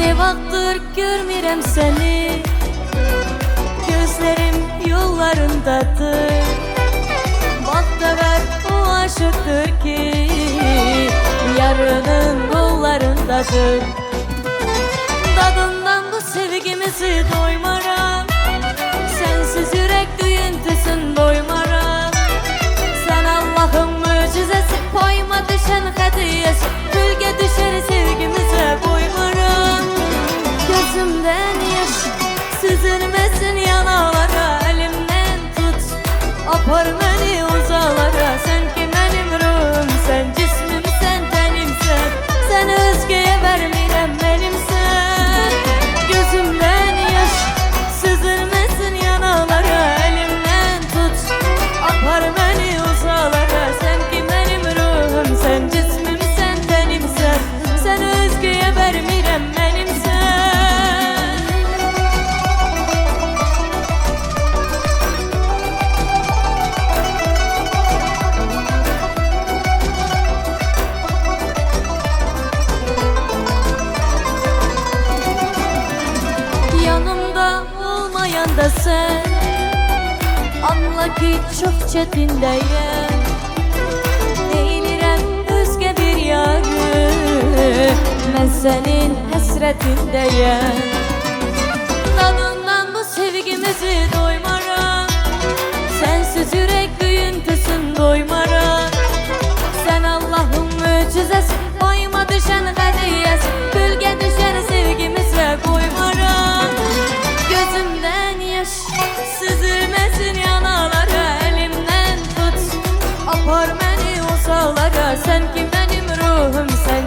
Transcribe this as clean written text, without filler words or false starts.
Ne vaxtdır görmürəm səni, gözlerim yollarındadır. Vaxta ver o aşıqdır ki, yarının qollarındadır. Dadından bu sevgimizi doymaram, sensiz yürek düyüntüsün doymaram. Sen Allah'ın mucizesi, payıma düşen hediyesi, gölge düşer sevgimize koymaram. Gözümden yaş süzülmesin yanalara, elimden tut apar beni uzalara. Sen ki benim ruhum, sen cismim, sen tenimsen, sen özgeye vermirem benimsen. Gözümden yaş süzülmesin yanalara, elimden tut apar beni uzalara. Sen ki benim ruhum, sen cismim, sen tenimsen, sen özgeye vermirem benimsen. Yanımda olmayan da sen, anla ki çok çetindeyim. Eğilirəm özge bir yarı, ben senin hasretindeyim. Tadından bu sevgimizi doymaram, sensiz yürek düyüntüsün doymaram. Sen Allah'ın mucizesi, payıma düşen hediyesi, gölge düşer sevgimize koymaram. Gözümden yaş süzülmesin yanalara, elimden tut apar beni uzalara. Sen ki benim ruhum, sen